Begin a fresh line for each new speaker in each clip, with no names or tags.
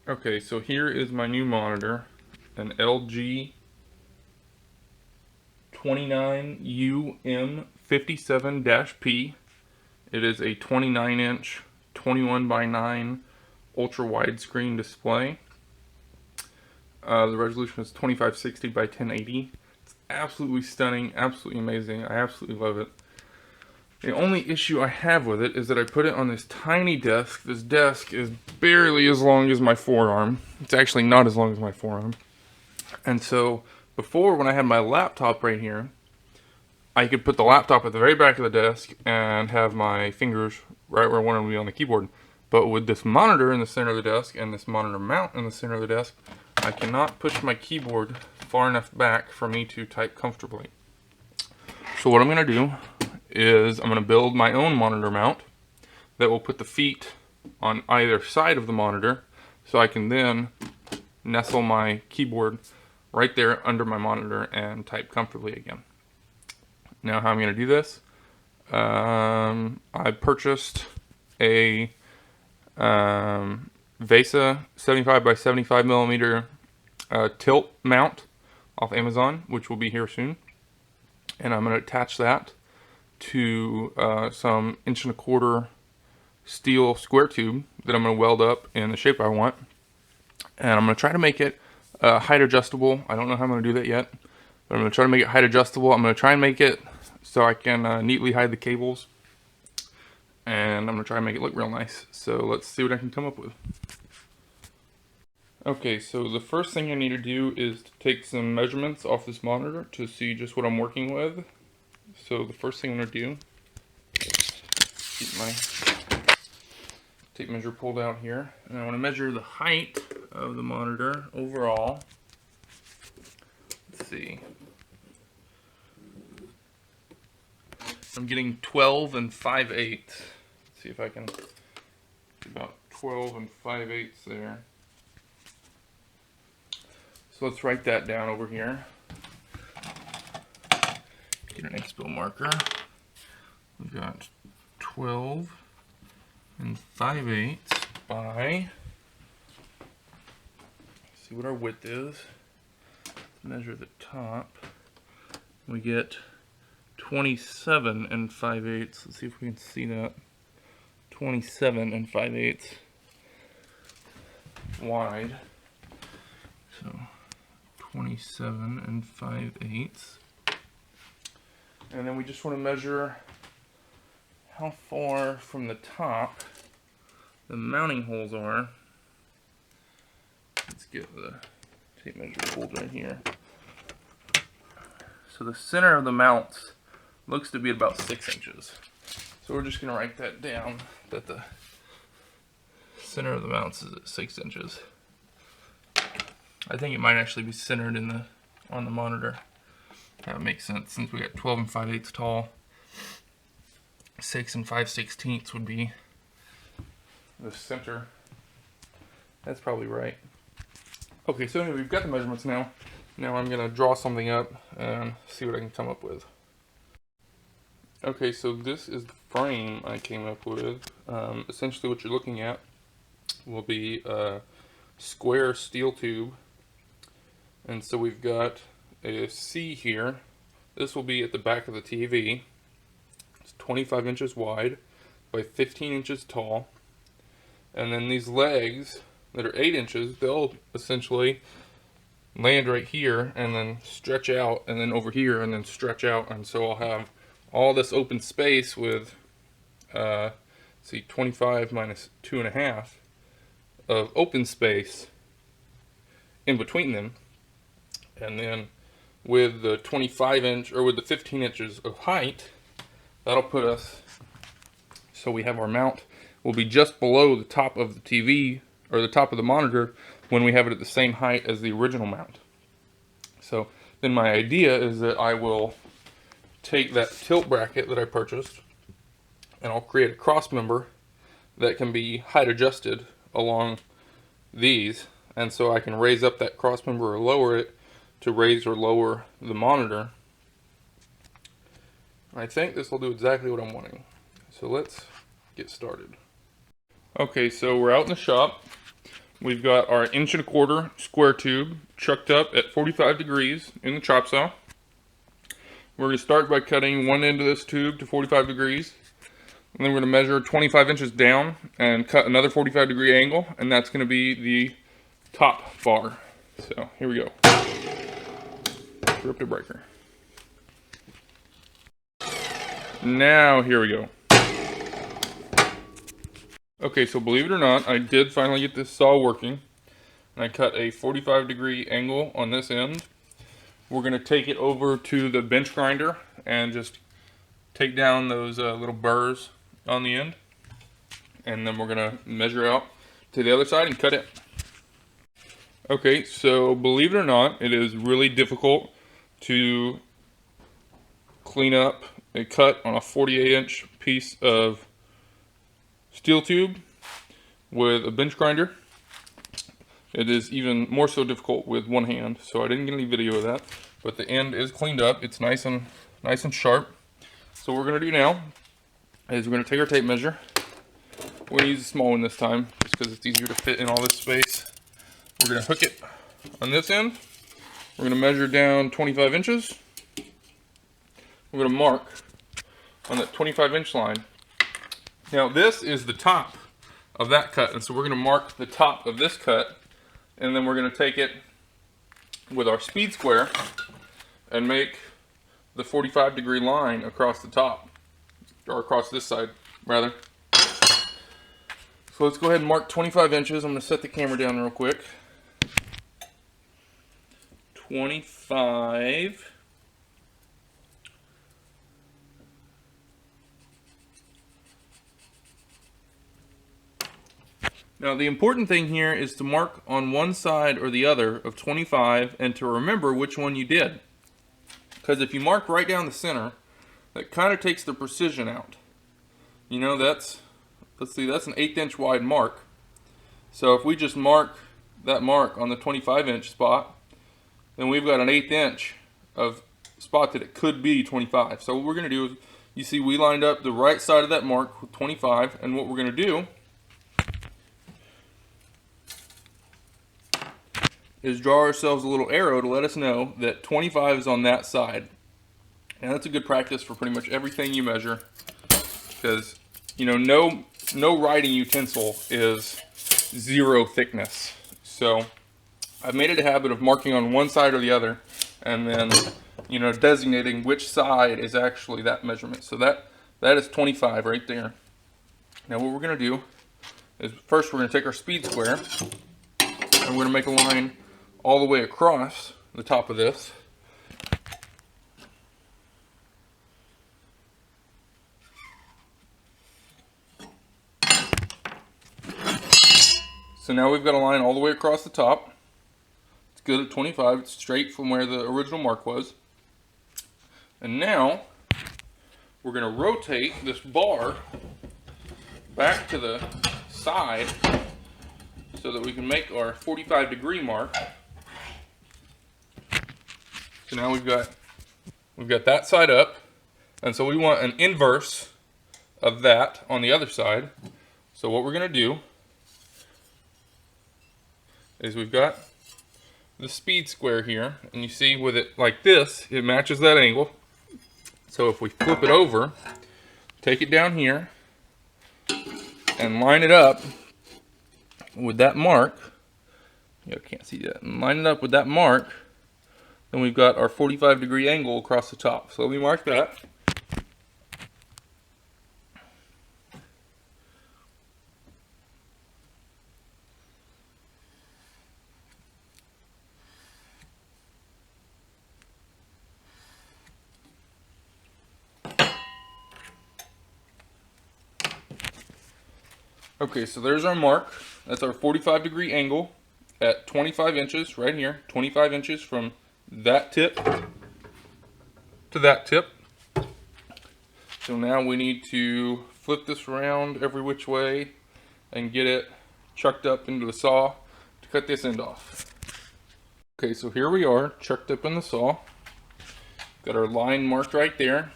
Okay, so here is my new monitor, an LG 29UM57-P. It is a 29-inch, 21 by 9 ultra widescreen display. The resolution is 2560 by 1080. It's absolutely stunning, absolutely amazing. I absolutely love it. The only issue I have with it is that I put it on this tiny desk. This desk is barely as long as my forearm. It's actually not as long as my forearm. And so before, when I had my laptop right here, I could put the laptop at the very back of the desk and have my fingers right where I wanted to be on the keyboard. But with this monitor in the center of the desk and this monitor mount in the center of the desk, I cannot push my keyboard far enough back for me to type comfortably. So what I'm going to do is I'm going to build my own monitor mount that will put the feet on either side of the monitor, so I can then nestle my keyboard right there under my monitor and type comfortably again. Now, how I'm going to do this, I purchased a VESA 75 by 75 millimeter tilt mount off Amazon, which will be here soon, and I'm going to attach that to some 1.25" steel square tube that I'm going to weld up in the shape I want, and I'm going to try to make it height adjustable. I don't know how I'm going to do that yet, but I'm going to try to make it height adjustable. I'm going to try and make it so I can neatly hide the cables, and I'm going to try and make it look real nice. So let's see what I can come up with. Okay, so the first thing I need to do is to take some measurements off this monitor to see just what I'm working with. So the first thing I'm going to do, keep my tape measure pulled out here, and I want to measure the height of the monitor overall. Let's see. I'm getting 12 and 5/8. Let's see if I can do about 12 and 5/8 there. So let's write that down over here. Get an expo marker. We've got 12 and 5/8 by, see what our width is. Measure the top. We get 27 and 5/8. Let's see if we can see that. 27 and 5/8 wide. So 27 and 5/8. And then we just want to measure how far from the top the mounting holes are. Let's get the tape measure pulled right here. So the center of the mounts looks to be about 6 inches. So we're just going to write that down, that the center of the mounts is at 6 inches. I think it might actually be centered in on the monitor. That would make sense since we got 12 and 5/8 tall. 6 and 5/16 would be the center. That's probably right. Okay, so anyway, we've got the measurements now. Now I'm going to draw something up and see what I can come up with. Okay, so this is the frame I came up with. Essentially what you're looking at will be a square steel tube. And so we've got a C here. This will be at the back of the TV. It's 25 inches wide by 15 inches tall. And then these legs that are 8 inches, they'll essentially land right here and then stretch out, and then over here and then stretch out. And so I'll have all this open space with, see, 25 minus 2.5 of open space in between them. And then with the 25 inch, or with the 15 inches of height, that'll put us, so we have our mount will be just below the top of the TV, or the top of the monitor, when we have it at the same height as the original mount. So then my idea is that I will take that tilt bracket that I purchased, and I'll create a cross member that can be height adjusted along these, and so I can raise up that cross member or lower it to raise or lower the monitor. I think this will do exactly what I'm wanting. So let's get started. Okay, so we're out in the shop. we've got our 1¼ inch square tube chucked up at 45 degrees in the chop saw. We're going to start by cutting one end of this tube to 45 degrees. And then we're going to measure 25 inches down and cut another 45-degree angle, and that's going to be the top bar. So here we go. Rip the breaker. Now here we go. Okay, so believe it or not, I did finally get this saw working. And I cut a 45-degree angle on this end. We're going to take it over to the bench grinder and just take down those little burrs on the end, and then we're gonna measure out to the other side and cut it. Okay, so believe it or not, it is really difficult to clean up a cut on a 48-inch piece of steel tube with a bench grinder. It is even more so difficult with one hand, so I didn't get any video of that, but the end is cleaned up. It's nice and sharp. So what we're gonna do now is we're going to take our tape measure. We're going to use a small one this time, just because it's easier to fit in all this space. We're going to hook it on this end. We're going to measure down 25 inches. We're going to mark on that 25-inch line. Now this is the top of that cut, and so we're going to mark the top of this cut, and then we're going to take it with our speed square and make the 45-degree line across the top. Or across this side, rather. So let's go ahead and mark 25 inches. I'm going to set the camera down real quick. 25. Now the important thing here is to mark on one side or the other of 25 and to remember which one you did. Because if you mark right down the center, that kind of takes the precision out. You know, let's see, that's an 1/8 inch wide mark. So if we just mark that mark on the 25-inch spot, then we've got an 1/8 inch of spot that it could be 25. So what we're going to do is, you see we lined up the right side of that mark with 25, and what we're going to do is draw ourselves a little arrow to let us know that 25 is on that side. And that's a good practice for pretty much everything you measure, because you know no writing utensil is 0 thickness. So I've made it a habit of marking on one side or the other, and then designating which side is actually that measurement. So that is 25 right there. Now what we're going to do is first we're going to take our speed square and we're going to make a line all the way across the top of this. So now we've got a line all the way across the top. It's good at 25. It's straight from where the original mark was. And now we're going to rotate this bar back to the side so that we can make our 45-degree mark. So now we've got that side up, and so we want an inverse of that on the other side. So what we're going to do is we've got the speed square here, and you see with it like this, it matches that angle. So if we flip it over, take it down here, and line it up with that mark, you can't see that, and line it up with that mark, then we've got our 45-degree angle across the top. So let me mark that. Okay, so there's our mark. That's our 45-degree angle at 25 inches right here. 25 inches from that tip to that tip. So now we need to flip this around every which way and get it chucked up into the saw to cut this end off. Okay, so here we are, chucked up in the saw. Got our line marked right there.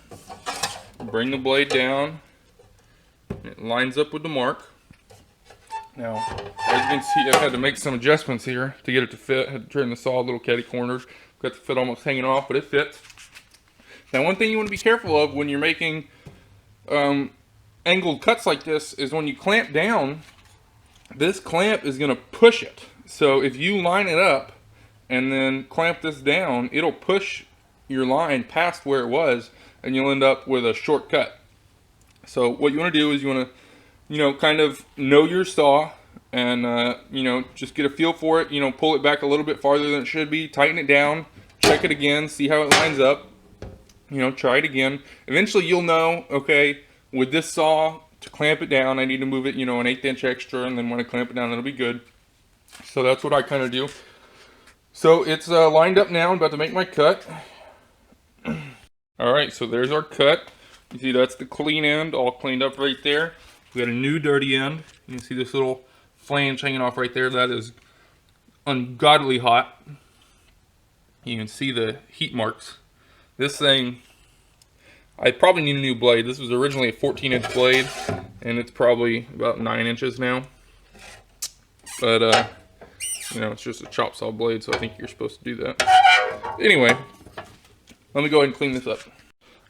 Bring the blade down. It lines up with the mark. Now, as you can see, I've had to make some adjustments here to get it to fit. I had to turn the saw a little catty corners. Got the fit almost hanging off, but it fits. Now, one thing you want to be careful of when you're making angled cuts like this is when you clamp down, this clamp is going to push it. So if you line it up and then clamp this down, it'll push your line past where it was, and you'll end up with a short cut. So what you want to do is you want to, kind of know your saw and, just get a feel for it. Pull it back a little bit farther than it should be, tighten it down, check it again, see how it lines up. Try it again. Eventually you'll know, okay, with this saw, to clamp it down, I need to move it, an 1/8 inch extra, and then when I clamp it down, it'll be good. So that's what I kind of do. So it's lined up now. I'm about to make my cut. All right, so there's our cut. You see that's the clean end, all cleaned up right there. We got a new dirty end. You can see this little flange hanging off right there. That is ungodly hot. You can see the heat marks. This thing, I probably need a new blade. This was originally a 14-inch blade, and it's probably about 9 inches now. But, it's just a chop saw blade, so I think you're supposed to do that. Anyway, let me go ahead and clean this up.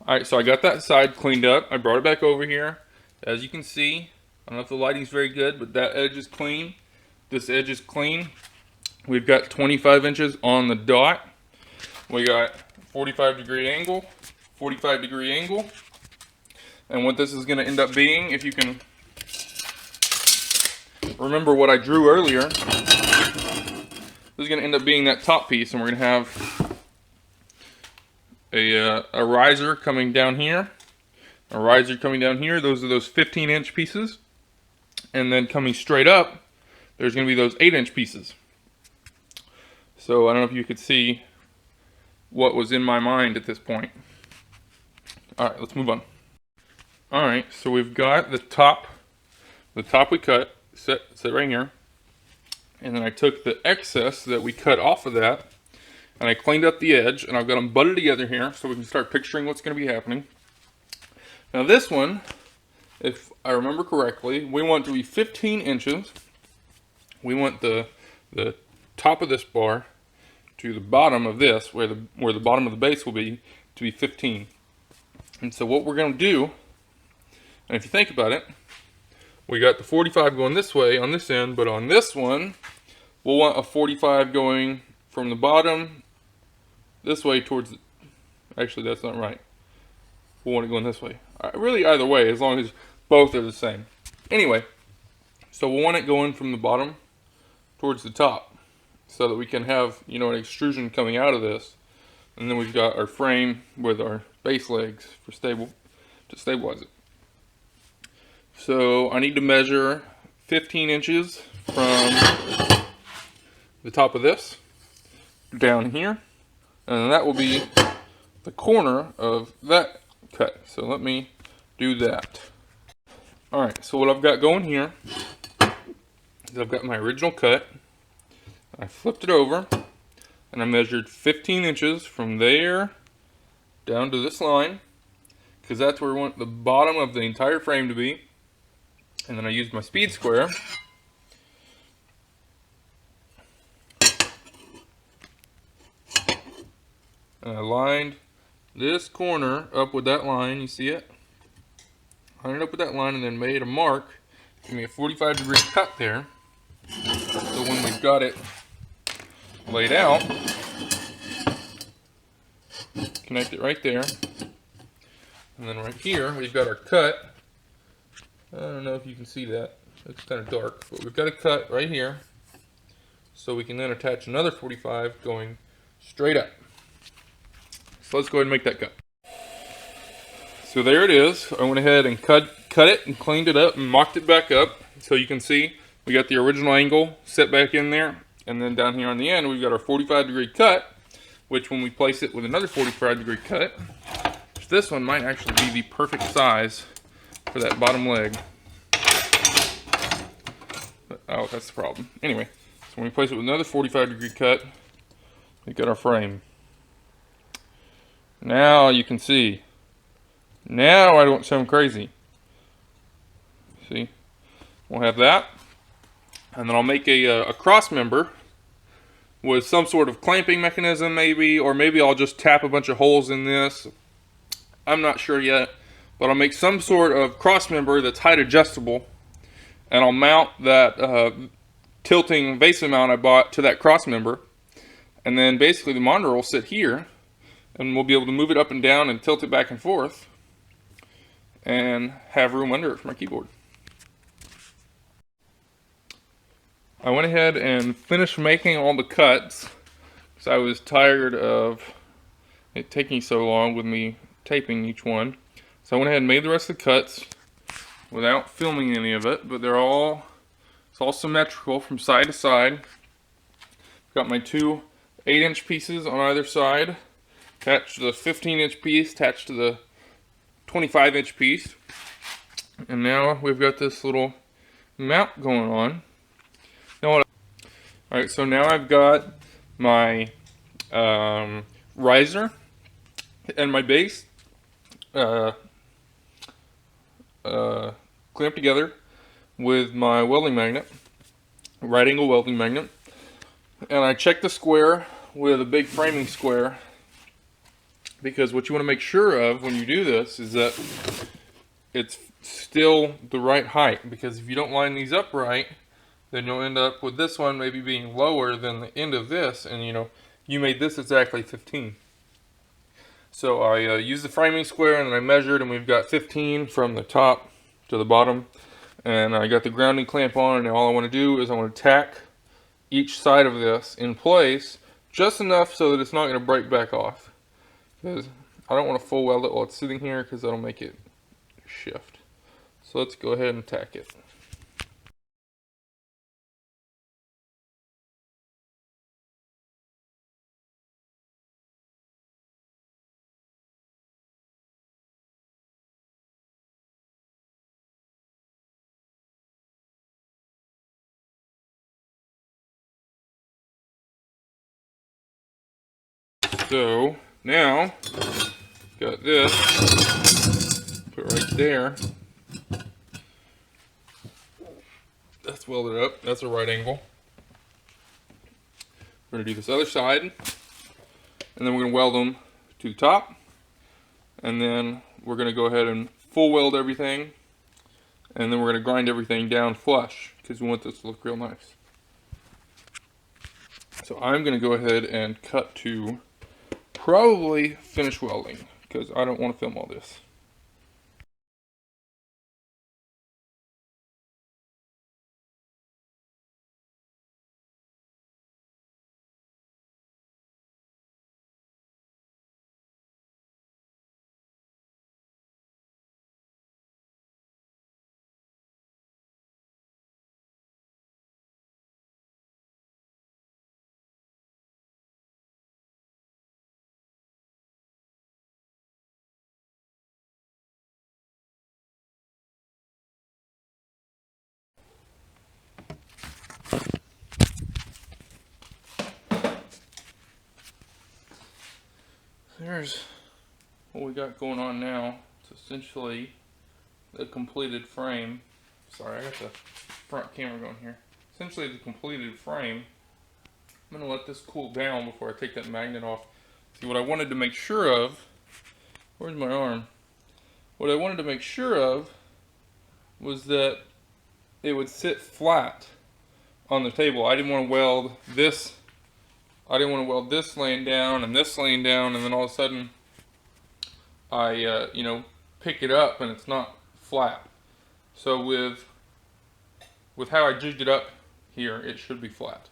Alright, so I got that side cleaned up. I brought it back over here. As you can see, I don't know if the lighting's very good, but that edge is clean. This edge is clean. We've got 25 inches on the dot. We got 45-degree angle, 45-degree angle. And what this is going to end up being, if you can remember what I drew earlier, this is going to end up being that top piece, and we're going to have a riser coming down here, a riser coming down here. Those are those 15-inch pieces, and then coming straight up, there's going to be those 8-inch pieces. So I don't know if you could see what was in my mind at this point. All right, let's move on. All right, so we've got the top we cut set right here, and then I took the excess that we cut off of that, and I cleaned up the edge, and I've got them butted together here so we can start picturing what's going to be happening. Now this one, if I remember correctly, we want to be 15 inches. We want the top of this bar to the bottom of this, where the bottom of the base will be, to be 15. And so what we're going to do, and if you think about it, we got the 45 going this way on this end, but on this one, we'll want a 45 going from the bottom this way towards the, actually that's not right. We'll want it going this way. Really either way, as long as both are the same. Anyway, so we'll want it going from the bottom towards the top so that we can have, an extrusion coming out of this. And then we've got our frame with our base legs to stabilize it. So I need to measure 15 inches from the top of this down here, and that will be the corner of that cut. So let me do that. Alright, so what I've got going here is I've got my original cut. I flipped it over, and I measured 15 inches from there down to this line, because that's where we want the bottom of the entire frame to be. And then I used my speed square. And I lined this corner up with that line, you see it? Lined it up with that line and then made a mark. Give me a 45-degree cut there. So when we've got it laid out, connect it right there. And then right here, we've got our cut. I don't know if you can see that. It's kind of dark, but we've got a cut right here. So we can then attach another 45 going straight up. So let's go ahead and make that cut. So there it is. I went ahead and cut it and cleaned it up and mocked it back up. So you can see we got the original angle set back in there. And then down here on the end, we've got our 45-degree cut, which when we place it with another 45-degree cut, this one might actually be the perfect size for that bottom leg. But, oh, that's the problem. Anyway, so when we place it with another 45-degree cut, we got our frame. Now you can see. Now I don't sound crazy. See? We'll have that. And then I'll make a cross member with some sort of clamping mechanism maybe, or maybe I'll just tap a bunch of holes in this. I'm not sure yet, but I'll make some sort of cross member that's height adjustable, and I'll mount that tilting VESA mount I bought to that cross member, and then basically the monitor will sit here, and we'll be able to move it up and down and tilt it back and forth, and have room under it for my keyboard. I went ahead and finished making all the cuts because I was tired of it taking so long with me taping each one. So I went ahead and made the rest of the cuts without filming any of it, but it's all symmetrical from side to side. Got my two 8-inch pieces on either side, attached to the 15-inch piece, attached to the 25-inch piece. And now we've got this little mount going on. Alright, so now I've got my riser and my base clamped together with my welding magnet, right angle welding magnet. And I checked the square with a big framing square, because what you want to make sure of when you do this is that it's still the right height, because if you don't line these up right, then you'll end up with this one maybe being lower than the end of this, and you made this exactly 15. So I used the framing square and then I measured, and we've got 15 from the top to the bottom, and I got the grounding clamp on, and now all I want to do is I want to tack each side of this in place just enough so that it's not going to break back off, because I don't want to full weld it while it's sitting here, because that'll make it shift. So let's go ahead and tack it. So now, got this, put right there. That's welded up, that's a right angle. We're gonna do this other side, and then we're gonna weld them to the top, and then we're gonna go ahead and full weld everything, and then we're gonna grind everything down flush, because we want this to look real nice. So I'm gonna go ahead and cut to probably finish welding, because I don't want to film all this. There's what we got going on now. It's essentially the completed frame. Sorry, I got the front camera going here. Essentially the completed frame. I'm going to let this cool down before I take that magnet off. See, what I wanted to make sure of, where's my arm? What I wanted to make sure of was that it would sit flat on the table. I didn't want to weld this. I didn't want to weld this laying down and this laying down, and then all of a sudden I, pick it up and it's not flat. So with how I jigged it up here, it should be flat.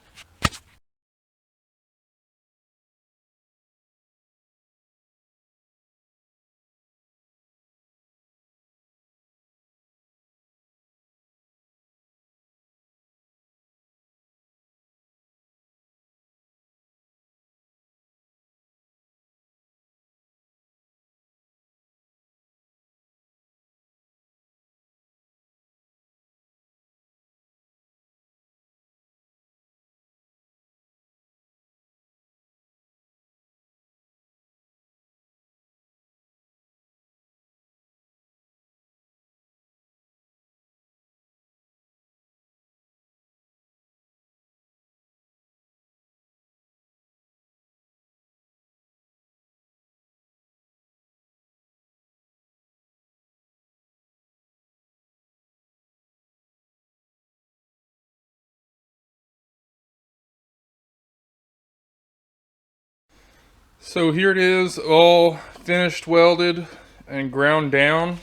So here it is, all finished, welded, and ground down.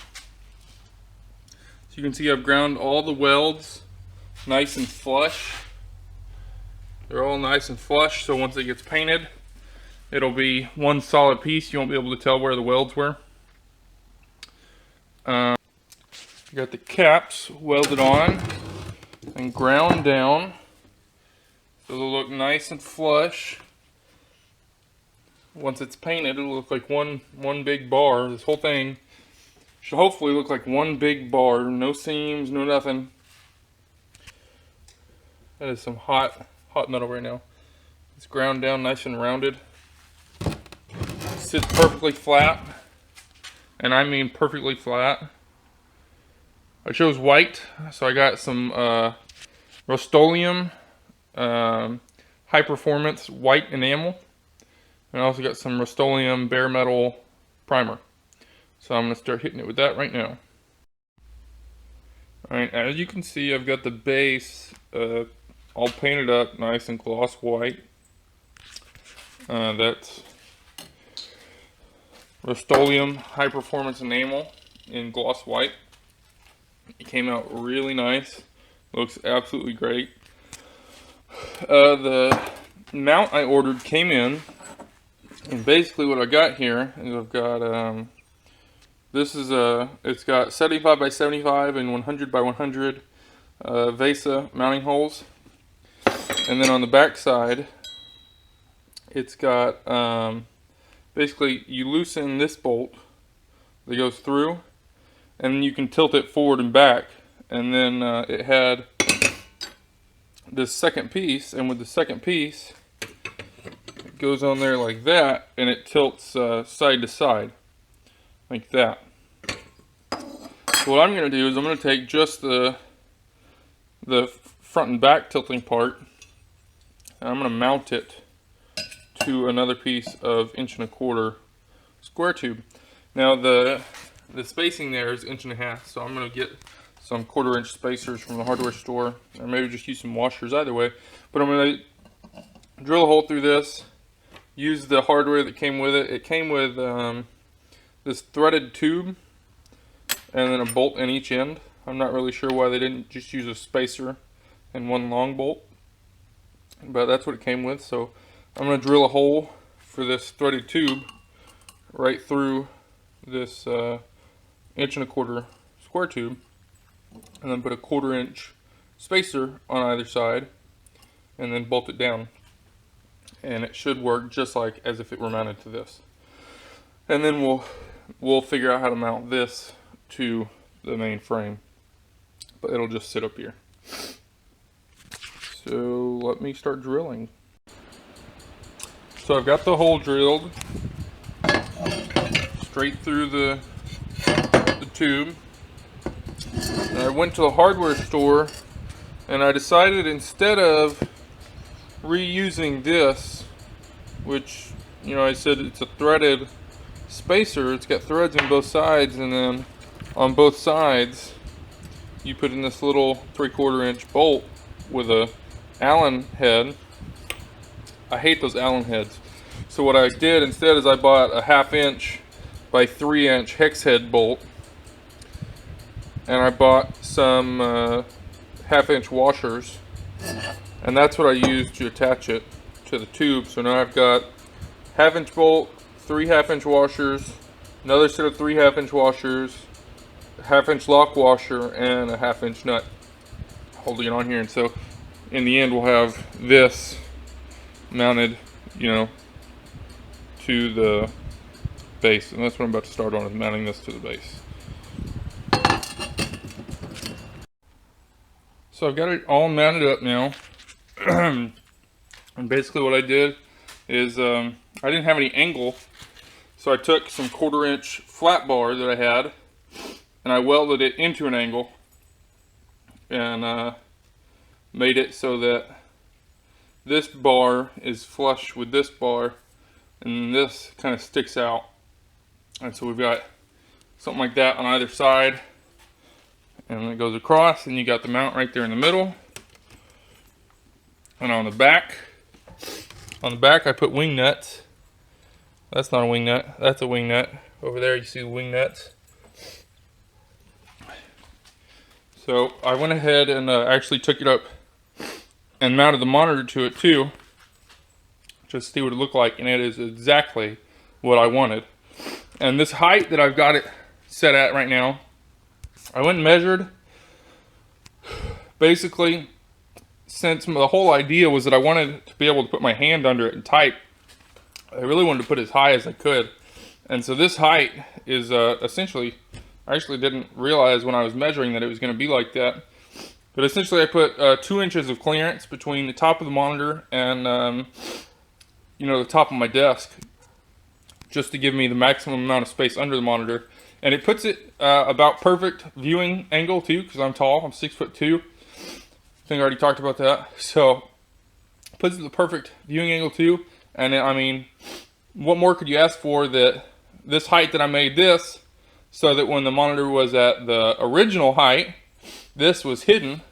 So you can see I've ground all the welds nice and flush. They're all nice and flush, so once it gets painted, it'll be one solid piece. You won't be able to tell where the welds were. Got the caps welded on and ground down, so they'll look nice and flush. Once it's painted, it'll look like one big bar. This whole thing should hopefully look like one big bar. No seams, no nothing. That is some hot metal right now. It's ground down nice and rounded. Sits perfectly flat, and I mean perfectly flat. I chose white, so I got some Rust-Oleum high performance white enamel, and I also got some Rust-Oleum bare metal primer. So I'm going to start hitting it with that right now. Alright, as you can see, I've got the base all painted up nice and gloss white. That's Rust-Oleum high performance enamel in gloss white. It came out really nice. Looks absolutely great. The mount I ordered came in, and basically what I got here is I've got this is it's got 75 by 75 and 100 by 100 VESA mounting holes, and then on the back side it's got basically you loosen this bolt that goes through, and you can tilt it forward and back, and then it had this second piece, and with the second piece it goes on there like that, and it tilts side to side like that. So what I'm going to do is I'm going to take just the front and back tilting part, and I'm going to mount it to another piece of 1¼ square tube. Now the spacing there is 1½ inches, so I'm going to get some 1/4 inch spacers from the hardware store, or maybe just use some washers, either way. But I'm going to drill a hole through this, use the hardware that came with it. It came with this threaded tube and then a bolt in each end. I'm not really sure why they didn't just use a spacer and one long bolt, but that's what it came with. So I'm going to drill a hole for this threaded tube right through this 1¼ square tube, and then put a 1/4 inch spacer on either side, and then bolt it down, and it should work just like as if it were mounted to this. And then we'll figure out how to mount this to the main frame, but it'll just sit up here. So let me start drilling. So I've got the hole drilled straight through the tube. And I went to the hardware store, and I decided instead of reusing this, which, you know, I said it's a threaded spacer, it's got threads on both sides, and then on both sides you put in this little 3/4 inch bolt with a Allen head. I hate those Allen heads. So what I did instead is I bought a 1/2 inch by 3 inch hex head bolt, and I bought some 1/2 inch washers, and that's what I used to attach it to the tube. So now I've got 1/2 inch bolt, 3 1/2 inch washers, another set of 3 1/2 inch washers, a 1/2 inch lock washer, and a 1/2 inch nut holding it on here. And so in the end we'll have this mounted, you know, to the base, and that's what I'm about to start on, is mounting this to the base. So I've got it all mounted up now. And basically what I did is I didn't have any angle, so I took some 1/4 inch flat bar that I had, and I welded it into an angle, and made it so that this bar is flush with this bar, and this kind of sticks out. And so we've got something like that on either side, and it goes across, and you got the mount right there in the middle. And on the back I put wing nuts That's not a wing nut. That's a wing nut. Over there you see the wing nuts. So I went ahead and actually took it up and mounted the monitor to it too, just to see what it looked like, and it is exactly what I wanted. And this height that I've got it set at right now, I went and measured. Basically, since the whole idea was that I wanted to be able to put my hand under it and type, I really wanted to put it as high as I could. And so this height is essentially, I actually didn't realize when I was measuring that it was going to be like that. But essentially I put 2 inches of clearance between the top of the monitor and, you know, the top of my desk, just to give me the maximum amount of space under the monitor. And it puts it about perfect viewing angle too, because I'm tall, I'm 6'2". I think I already talked about that. So puts it the perfect viewing angle too. And I mean, what more could you ask for? That this height that I made this, so that when the monitor was at the original height, this was hidden,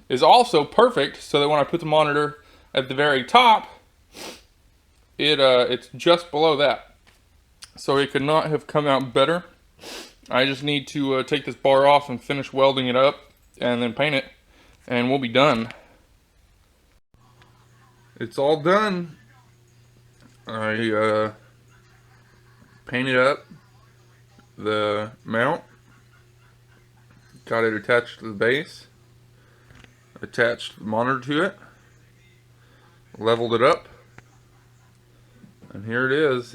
is also perfect, so that when I put the monitor at the very top, it's just below that. So it could not have come out better. I just need to take this bar off and finish welding it up and then paint it, and we'll be done. It's all done. I painted up the mount, got it attached to the base, attached the monitor to it, leveled it up, and here it is.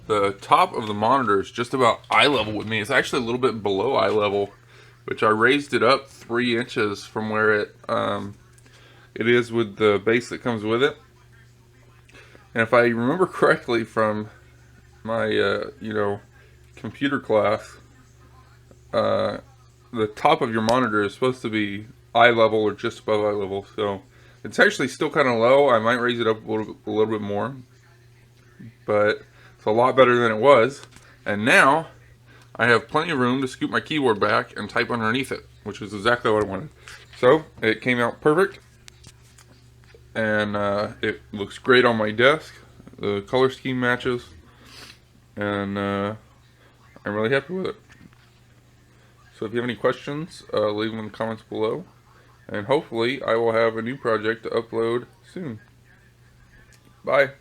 The top of the monitor is just about eye level with me. It's actually a little bit below eye level, which I raised it up 3 inches from where it is with the base that comes with it. And if I remember correctly from my you know, computer class, the top of your monitor is supposed to be eye level or just above eye level. So it's actually still kind of low. I might raise it up a little bit more, but it's a lot better than it was. And now I have plenty of room to scoop my keyboard back and type underneath it, which is exactly what I wanted. So it came out perfect, and it looks great on my desk. The color scheme matches, and I'm really happy with it. So if you have any questions, leave them in the comments below, and hopefully I will have a new project to upload soon. Bye.